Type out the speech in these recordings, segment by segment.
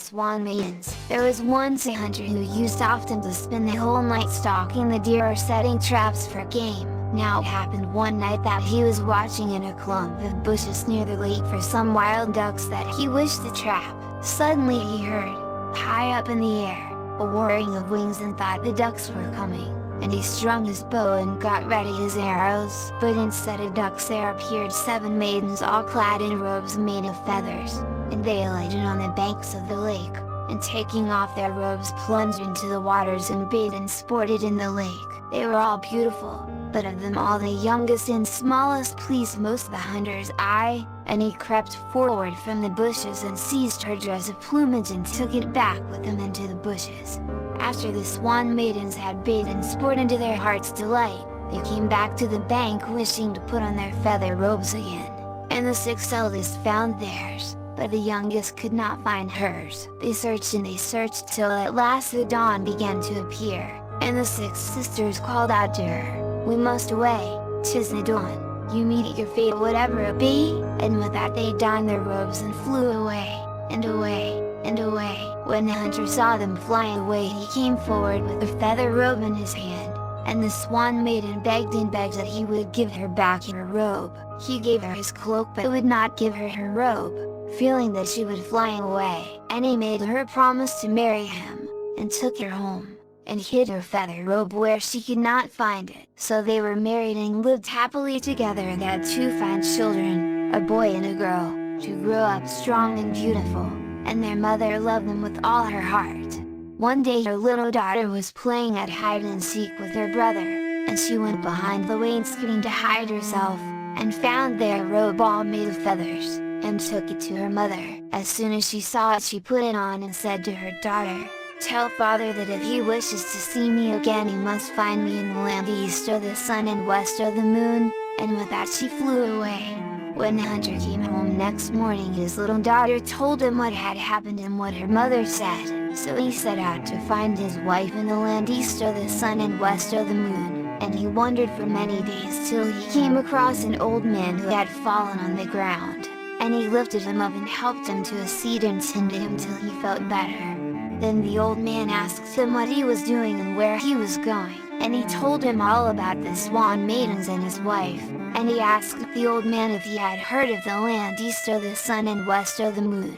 Swan Maidens. There was once a hunter who used often to spend the whole night stalking the deer or setting traps for game. Now it happened one night that he was watching in a clump of bushes near the lake for some wild ducks that he wished to trap. Suddenly he heard, high up in the air, a whirring of wings and thought the ducks were coming, and he strung his bow and got ready his arrows. But instead of ducks there appeared 7 maidens all clad in robes made of feathers, and they alighted on the banks of the lake, and taking off their robes plunged into the waters and bathed and sported in the lake. They were all beautiful, but of them all the youngest and smallest pleased most the hunter's eye, and he crept forward from the bushes and seized her dress of plumage and took it back with him into the bushes. After the Swan Maidens had bathed and sported to their heart's delight, they came back to the bank wishing to put on their feather robes again, and the 6 eldest found theirs, but the youngest could not find hers. They searched and they searched till at last the dawn began to appear, and the 6 sisters called out to her, "We must away, 'tis the dawn, you meet your fate whatever it be," and with that they donned their robes and flew away, and away, and away. When the hunter saw them flying away he came forward with a feather robe in his hand, and the Swan Maiden begged and begged that he would give her back her robe. He gave her his cloak but would not give her her robe, feeling that she would fly away, and he made her promise to marry him, and took her home, and hid her feather robe where she could not find it. So they were married and lived happily together and had 2 fine children, a boy and a girl, who grew up strong and beautiful, and their mother loved them with all her heart. One day her little daughter was playing at hide and seek with her brother, and she went behind the wainscoting to hide herself, and found there a robe all made of feathers, and took it to her mother. As soon as she saw it she put it on and said to her daughter, "Tell father that if he wishes to see me again he must find me in the land east of the sun and west of the moon," and with that she flew away. When the hunter came home next morning his little daughter told him what had happened and what her mother said, so he set out to find his wife in the land east of the sun and west of the moon, and he wandered for many days till he came across an old man who had fallen on the ground, and he lifted him up and helped him to a seat and tended him till he felt better. Then the old man asked him what he was doing and where he was going, and he told him all about the Swan Maidens and his wife, and he asked the old man if he had heard of the land east of the sun and west of the moon.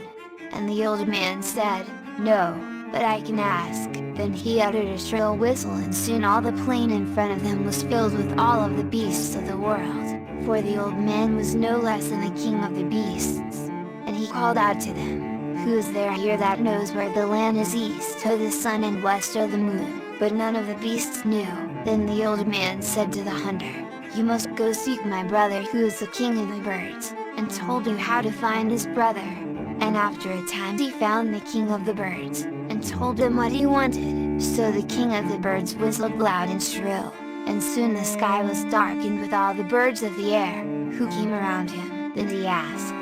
And the old man said, "No, but I can ask." Then he uttered a shrill whistle and soon all the plain in front of them was filled with all of the beasts of the world, for the old man was no less than the king of the beasts. And he called out to them, "Who is there here that knows where the land is east of the sun and west of the moon?" But none of the beasts knew. Then the old man said to the hunter, "You must go seek my brother who is the king of the birds," and told him how to find his brother. And after a time he found the king of the birds, and told him what he wanted. So the king of the birds whistled loud and shrill, and soon the sky was darkened with all the birds of the air, who came around him. Then he asked,